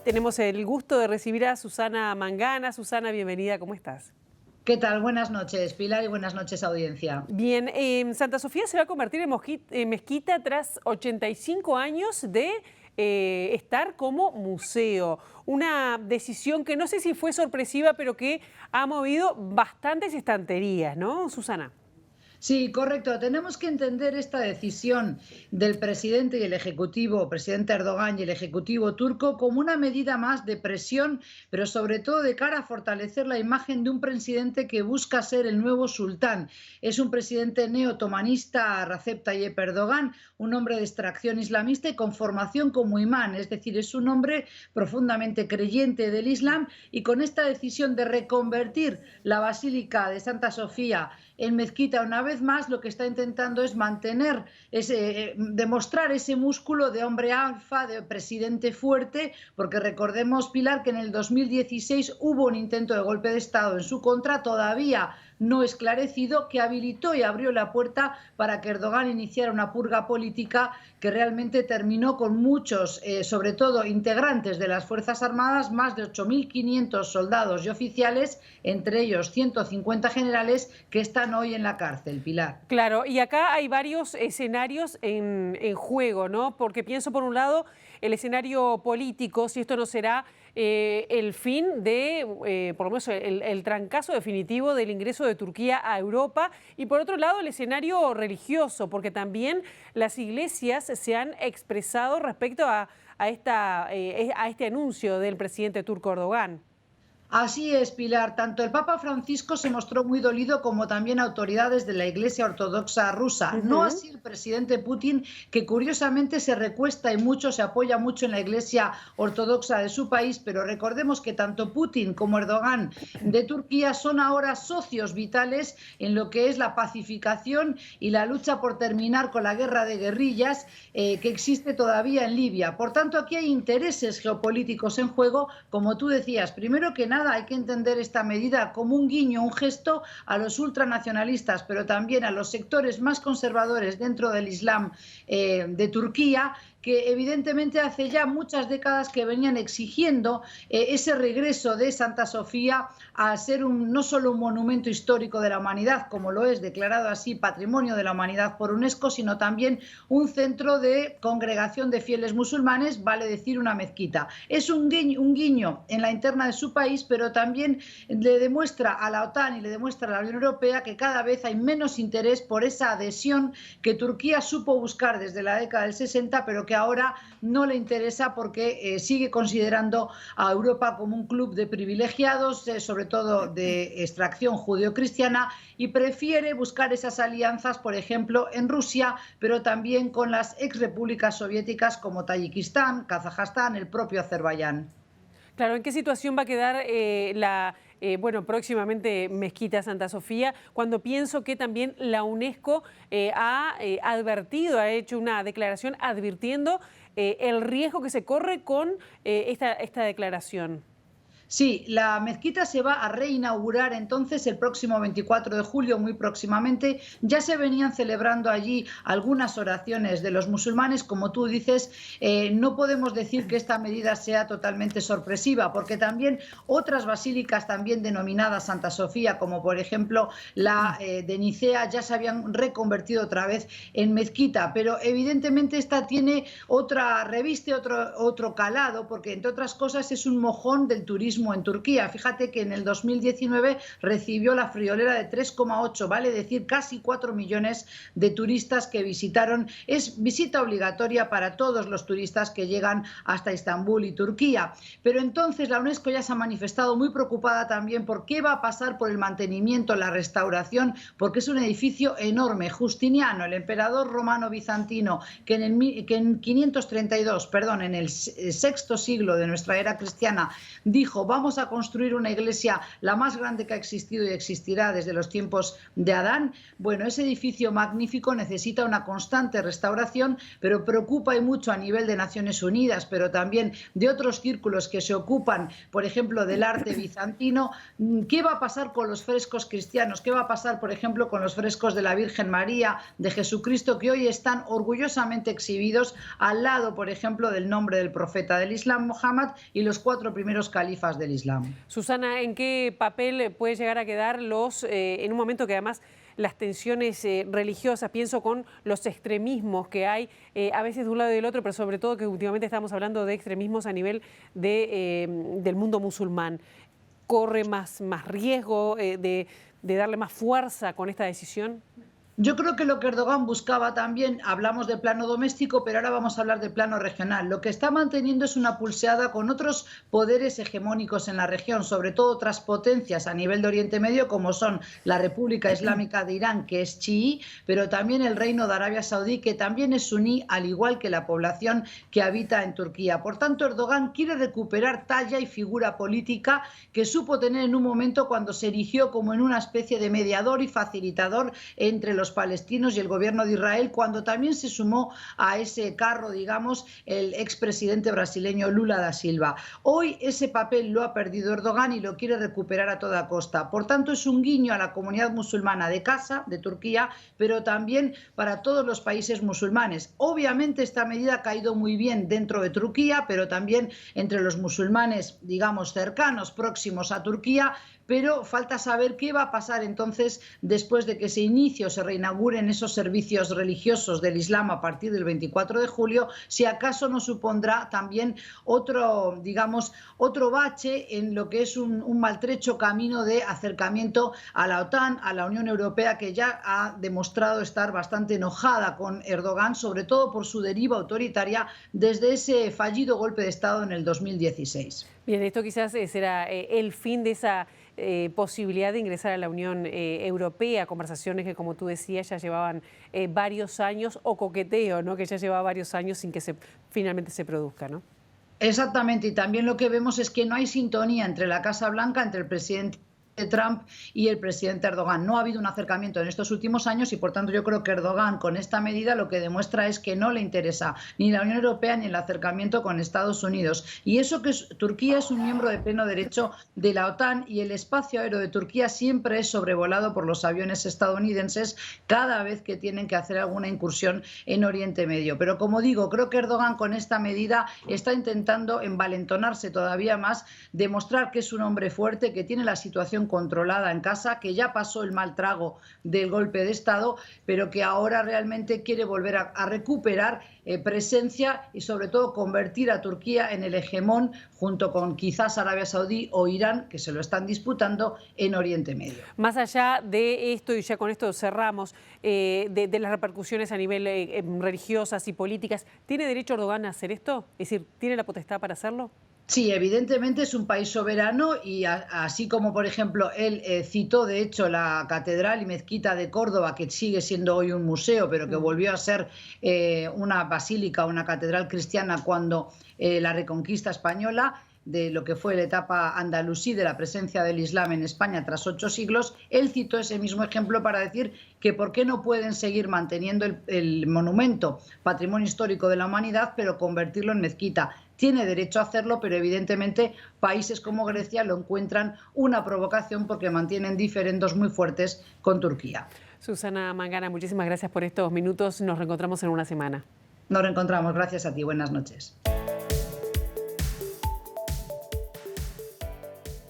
Tenemos el gusto de recibir a Susana Mangana. Susana, bienvenida, ¿cómo estás? ¿Qué tal? Buenas noches, Pilar, y buenas noches, audiencia. Bien, Santa Sofía se va a convertir en mezquita tras 85 años de estar como museo. Una decisión que no sé si fue sorpresiva, pero que ha movido bastantes estanterías, ¿no, Susana? Sí, correcto. Tenemos que entender esta decisión del presidente y el ejecutivo, presidente Erdogan y el ejecutivo turco, como una medida más de presión, pero sobre todo de cara a fortalecer la imagen de un presidente que busca ser el nuevo sultán. Es un presidente neotomanista, Recep Tayyip Erdogan, un hombre de extracción islamista y con formación como imán, es decir, es un hombre profundamente creyente del Islam, y con esta decisión de reconvertir la Basílica de Santa Sofía en mezquita una vez más, lo que está intentando es mantener, demostrar ese músculo de hombre alfa, de presidente fuerte, porque recordemos, Pilar, que en el 2016 hubo un intento de golpe de Estado en su contra, todavía no esclarecido, que habilitó y abrió la puerta para que Erdogan iniciara una purga política que realmente terminó con muchos, sobre todo integrantes de las Fuerzas Armadas, más de 8.500 soldados y oficiales, entre ellos 150 generales, que están hoy en la cárcel, Pilar. Claro, y acá hay varios escenarios en juego, ¿no? Porque pienso, por un lado, el escenario político, si esto no será el fin de, por lo menos, el trancazo definitivo del ingreso de Turquía a Europa, y por otro lado, el escenario religioso, porque también las iglesias se han expresado respecto a este anuncio del presidente turco Erdogan. Así es, Pilar. Tanto el Papa Francisco se mostró muy dolido como también autoridades de la Iglesia Ortodoxa rusa. No así el presidente Putin, que curiosamente se recuesta y mucho, se apoya mucho en la Iglesia Ortodoxa de su país, pero recordemos que tanto Putin como Erdogan de Turquía son ahora socios vitales en lo que es la pacificación y la lucha por terminar con la guerra de guerrillas que existe todavía en Libia. Por tanto, aquí hay intereses geopolíticos en juego, como tú decías. Primero que nada, hay que entender esta medida como un guiño, un gesto a los ultranacionalistas, pero también a los sectores más conservadores dentro del Islam de Turquía, que evidentemente hace ya muchas décadas que venían exigiendo ese regreso de Santa Sofía a ser no solo un monumento histórico de la humanidad, como lo es declarado así Patrimonio de la Humanidad por UNESCO, sino también un centro de congregación de fieles musulmanes, vale decir una mezquita. Es un guiño en la interna de su país, pero también le demuestra a la OTAN y le demuestra a la Unión Europea que cada vez hay menos interés por esa adhesión que Turquía supo buscar desde la década del 60, pero que ahora no le interesa porque sigue considerando a Europa como un club de privilegiados, sobre todo de extracción judeocristiana, y prefiere buscar esas alianzas, por ejemplo, en Rusia, pero también con las exrepúblicas soviéticas como Tayikistán, Kazajstán, el propio Azerbaiyán. Claro, ¿en qué situación va a quedar próximamente Mezquita Santa Sofía? Cuando pienso que también la UNESCO ha advertido, ha hecho una declaración advirtiendo el riesgo que se corre con esta declaración. Sí, la mezquita se va a reinaugurar entonces el próximo 24 de julio, muy próximamente. Ya se venían celebrando allí algunas oraciones de los musulmanes. Como tú dices, no podemos decir que esta medida sea totalmente sorpresiva, porque también otras basílicas también denominadas Santa Sofía, como por ejemplo la de Nicea, ya se habían reconvertido otra vez en mezquita. Pero evidentemente esta reviste otro calado, porque entre otras cosas es un mojón del turismo en Turquía. Fíjate que en el 2019 recibió la friolera de 3,8, vale decir casi 4 millones de turistas que visitaron. Es visita obligatoria para todos los turistas que llegan hasta Estambul y Turquía. Pero entonces la UNESCO ya se ha manifestado muy preocupada también por qué va a pasar por el mantenimiento, la restauración, porque es un edificio enorme. Justiniano, el emperador romano bizantino, que en 532, perdón, en el sexto siglo de nuestra era cristiana, dijo: vamos a construir una iglesia la más grande que ha existido y existirá desde los tiempos de Adán. Bueno, ese edificio magnífico necesita una constante restauración, pero preocupa y mucho a nivel de Naciones Unidas, pero también de otros círculos que se ocupan, por ejemplo, del arte bizantino. ¿Qué va a pasar con los frescos cristianos? ¿Qué va a pasar, por ejemplo, con los frescos de la Virgen María, de Jesucristo, que hoy están orgullosamente exhibidos al lado, por ejemplo, del nombre del profeta del Islam, Muhammad, y los 4 primeros califas del Islam? Susana, ¿en qué papel puede llegar a quedar en un momento que además las tensiones religiosas, pienso con los extremismos que hay, a veces de un lado y del otro, pero sobre todo que últimamente estamos hablando de extremismos a nivel del mundo musulmán? ¿Corre más riesgo de darle más fuerza con esta decisión? Yo creo que lo que Erdogan buscaba también, hablamos de plano doméstico, pero ahora vamos a hablar de plano regional. Lo que está manteniendo es una pulseada con otros poderes hegemónicos en la región, sobre todo otras potencias a nivel de Oriente Medio, como son la República Islámica de Irán, que es chií, pero también el Reino de Arabia Saudí, que también es suní, al igual que la población que habita en Turquía. Por tanto, Erdogan quiere recuperar talla y figura política que supo tener en un momento cuando se erigió como en una especie de mediador y facilitador entre los palestinos y el gobierno de Israel, cuando también se sumó a ese carro, digamos, el expresidente brasileño Lula da Silva. Hoy ese papel lo ha perdido Erdogan y lo quiere recuperar a toda costa. Por tanto, es un guiño a la comunidad musulmana de casa, de Turquía, pero también para todos los países musulmanes. Obviamente esta medida ha caído muy bien dentro de Turquía, pero también entre los musulmanes, digamos, cercanos, próximos a Turquía, pero falta saber qué va a pasar entonces después de que se inicie o se reinauguren esos servicios religiosos del Islam a partir del 24 de julio, si acaso no supondrá también otro, digamos, otro bache en lo que es un maltrecho camino de acercamiento a la OTAN, a la Unión Europea, que ya ha demostrado estar bastante enojada con Erdogan, sobre todo por su deriva autoritaria desde ese fallido golpe de Estado en el 2016. Bien, esto quizás será el fin de esa posibilidad de ingresar a la Unión Europea, conversaciones que, como tú decías, ya llevaban varios años, o coqueteo, ¿no?, que ya llevaba varios años sin que finalmente se produzca, ¿no? Exactamente, y también lo que vemos es que no hay sintonía entre la Casa Blanca, entre el presidente Trump y el presidente Erdogan. No ha habido un acercamiento en estos últimos años y, por tanto, yo creo que Erdogan con esta medida lo que demuestra es que no le interesa ni la Unión Europea ni el acercamiento con Estados Unidos. Y eso que Turquía es un miembro de pleno derecho de la OTAN y el espacio aéreo de Turquía siempre es sobrevolado por los aviones estadounidenses cada vez que tienen que hacer alguna incursión en Oriente Medio. Pero, como digo, creo que Erdogan con esta medida está intentando envalentonarse todavía más, demostrar que es un hombre fuerte, que tiene la situación controlada en casa, que ya pasó el mal trago del golpe de Estado, pero que ahora realmente quiere volver a recuperar presencia y, sobre todo, convertir a Turquía en el hegemón junto con quizás Arabia Saudí o Irán, que se lo están disputando en Oriente Medio. Más allá de esto, y ya con esto cerramos, de las repercusiones a nivel religiosas y políticas, ¿tiene derecho Erdogan a hacer esto? Es decir, ¿tiene la potestad para hacerlo? Sí, evidentemente es un país soberano y así como, por ejemplo, él citó, de hecho, la Catedral y Mezquita de Córdoba, que sigue siendo hoy un museo, pero que volvió a ser una basílica, una catedral cristiana cuando la Reconquista española, de lo que fue la etapa andalusí de la presencia del Islam en España tras 8 siglos, él citó ese mismo ejemplo para decir que por qué no pueden seguir manteniendo el monumento patrimonio histórico de la humanidad, pero convertirlo en mezquita. Tiene derecho a hacerlo, pero evidentemente países como Grecia lo encuentran una provocación porque mantienen diferendos muy fuertes con Turquía. Susana Mangana, muchísimas gracias por estos minutos. Nos reencontramos en una semana. Nos reencontramos. Gracias a ti. Buenas noches.